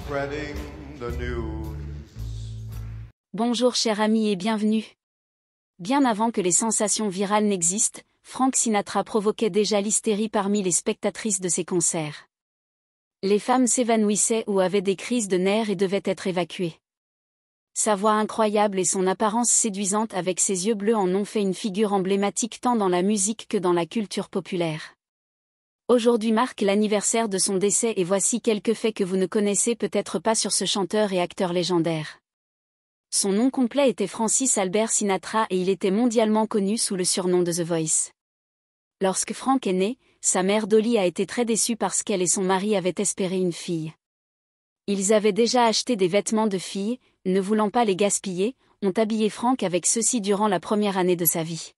spreading the news. Bonjour chers amis et bienvenue. Bien avant que les sensations virales n'existent, Frank Sinatra provoquait déjà l'hystérie parmi les spectatrices de ses concerts. Les femmes s'évanouissaient ou avaient des crises de nerfs et devaient être évacuées. Sa voix incroyable et son apparence séduisante avec ses yeux bleus en ont fait une figure emblématique tant dans la musique que dans la culture populaire. Aujourd'hui marque l'anniversaire de son décès et voici quelques faits que vous ne connaissez peut-être pas sur ce chanteur et acteur légendaire. Son nom complet était Francis Albert Sinatra et il était mondialement connu sous le surnom de The Voice. Lorsque Frank est né, sa mère Dolly a été très déçue parce qu'elle et son mari avaient espéré une fille. Ils avaient déjà acheté des vêtements de fille, ne voulant pas les gaspiller, ont habillé Frank avec ceux-ci durant la première année de sa vie.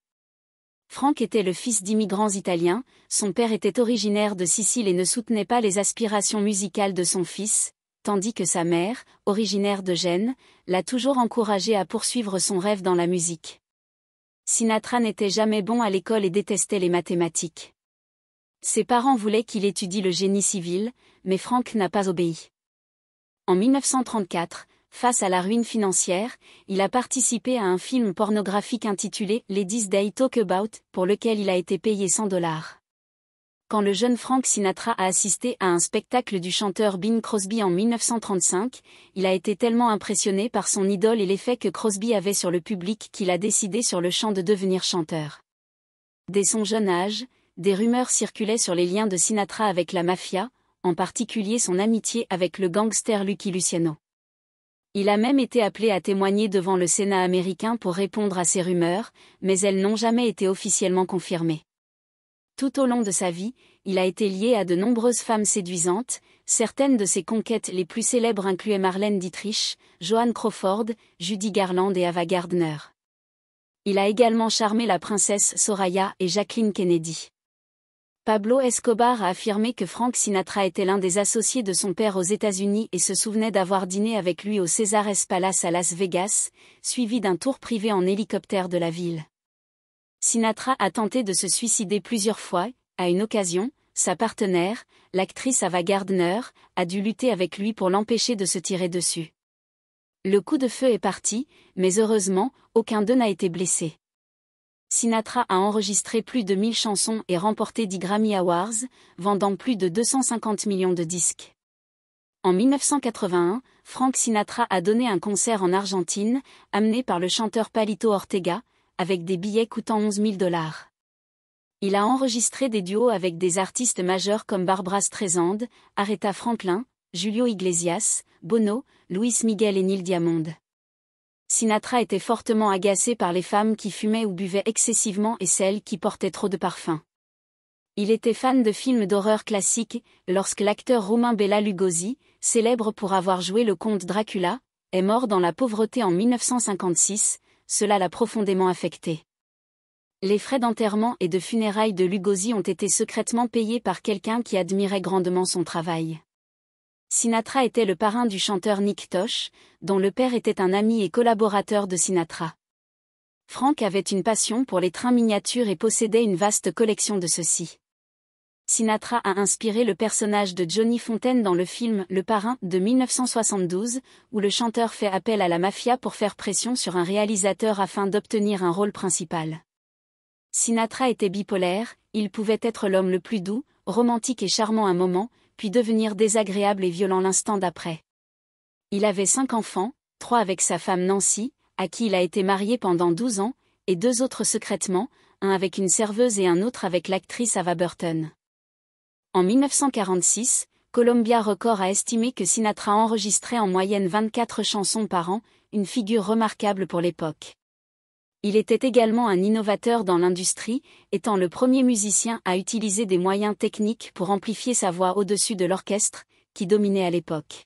Frank était le fils d'immigrants italiens, son père était originaire de Sicile et ne soutenait pas les aspirations musicales de son fils, tandis que sa mère, originaire de Gênes, l'a toujours encouragé à poursuivre son rêve dans la musique. Sinatra n'était jamais bon à l'école et détestait les mathématiques. Ses parents voulaient qu'il étudie le génie civil, mais Frank n'a pas obéi. En 1934, face à la ruine financière, il a participé à un film pornographique intitulé « Ladies They Talk About » pour lequel il a été payé $100. Quand le jeune Frank Sinatra a assisté à un spectacle du chanteur Bing Crosby en 1935, il a été tellement impressionné par son idole et l'effet que Crosby avait sur le public qu'il a décidé sur le champ de devenir chanteur. Dès son jeune âge, des rumeurs circulaient sur les liens de Sinatra avec la mafia, en particulier son amitié avec le gangster Lucky Luciano. Il a même été appelé à témoigner devant le Sénat américain pour répondre à ces rumeurs, mais elles n'ont jamais été officiellement confirmées. Tout au long de sa vie, il a été lié à de nombreuses femmes séduisantes, certaines de ses conquêtes les plus célèbres incluaient Marlène Dietrich, Joan Crawford, Judy Garland et Ava Gardner. Il a également charmé la princesse Soraya et Jacqueline Kennedy. Pablo Escobar a affirmé que Frank Sinatra était l'un des associés de son père aux États-Unis et se souvenait d'avoir dîné avec lui au Caesars Palace à Las Vegas, suivi d'un tour privé en hélicoptère de la ville. Sinatra a tenté de se suicider plusieurs fois, à une occasion, sa partenaire, l'actrice Ava Gardner, a dû lutter avec lui pour l'empêcher de se tirer dessus. Le coup de feu est parti, mais heureusement, aucun d'eux n'a été blessé. Sinatra a enregistré plus de 1000 chansons et remporté 10 Grammy Awards, vendant plus de 250 millions de disques. En 1981, Frank Sinatra a donné un concert en Argentine, amené par le chanteur Palito Ortega, avec des billets coûtant $11 000. Il a enregistré des duos avec des artistes majeurs comme Barbra Streisand, Aretha Franklin, Julio Iglesias, Bono, Luis Miguel et Neil Diamond. Sinatra était fortement agacé par les femmes qui fumaient ou buvaient excessivement et celles qui portaient trop de parfum. Il était fan de films d'horreur classiques, lorsque l'acteur roumain Bela Lugosi, célèbre pour avoir joué le comte Dracula, est mort dans la pauvreté en 1956, cela l'a profondément affecté. Les frais d'enterrement et de funérailles de Lugosi ont été secrètement payés par quelqu'un qui admirait grandement son travail. Sinatra était le parrain du chanteur Nick Tosh, dont le père était un ami et collaborateur de Sinatra. Frank avait une passion pour les trains miniatures et possédait une vaste collection de ceux-ci. Sinatra a inspiré le personnage de Johnny Fontaine dans le film Le Parrain de 1972, où le chanteur fait appel à la mafia pour faire pression sur un réalisateur afin d'obtenir un rôle principal. Sinatra était bipolaire, il pouvait être l'homme le plus doux, romantique et charmant un moment, puis devenir désagréable et violent l'instant d'après. Il avait 5 enfants, 3 avec sa femme Nancy, à qui il a été marié pendant 12 ans, et 2 autres secrètement, un avec une serveuse et un autre avec l'actrice Ava Burton. En 1946, Columbia Records a estimé que Sinatra enregistrait en moyenne 24 chansons par an, une figure remarquable pour l'époque. Il était également un innovateur dans l'industrie, étant le premier musicien à utiliser des moyens techniques pour amplifier sa voix au-dessus de l'orchestre, qui dominait à l'époque.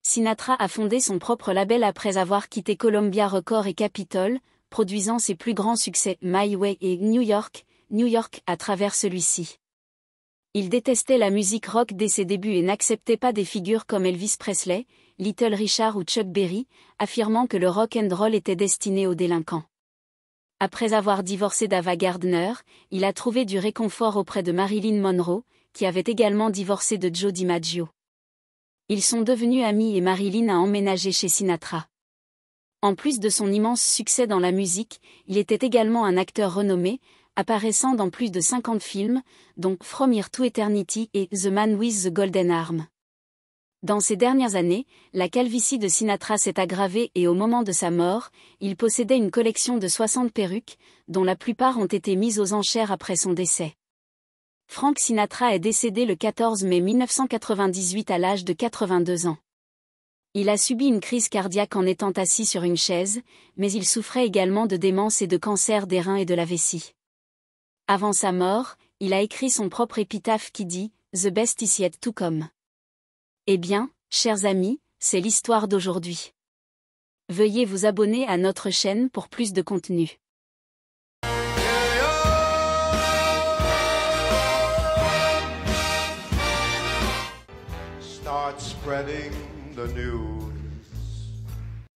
Sinatra a fondé son propre label après avoir quitté Columbia Records et Capitol, produisant ses plus grands succès My Way et New York à travers celui-ci. Il détestait la musique rock dès ses débuts et n'acceptait pas des figures comme Elvis Presley, Little Richard ou Chuck Berry, affirmant que le rock and roll était destiné aux délinquants. Après avoir divorcé d'Ava Gardner, il a trouvé du réconfort auprès de Marilyn Monroe, qui avait également divorcé de Joe DiMaggio. Ils sont devenus amis et Marilyn a emménagé chez Sinatra. En plus de son immense succès dans la musique, il était également un acteur renommé, apparaissant dans plus de 50 films, dont From Here to Eternity et The Man with the Golden Arm. Dans ces dernières années, la calvitie de Sinatra s'est aggravée et au moment de sa mort, il possédait une collection de 60 perruques, dont la plupart ont été mises aux enchères après son décès. Frank Sinatra est décédé le 14 mai 1998 à l'âge de 82 ans. Il a subi une crise cardiaque en étant assis sur une chaise, mais il souffrait également de démence et de cancer des reins et de la vessie. Avant sa mort, il a écrit son propre épitaphe qui dit « The best is yet to come ». Eh bien, chers amis, c'est l'histoire d'aujourd'hui. Veuillez vous abonner à notre chaîne pour plus de contenu. Start spreading the news.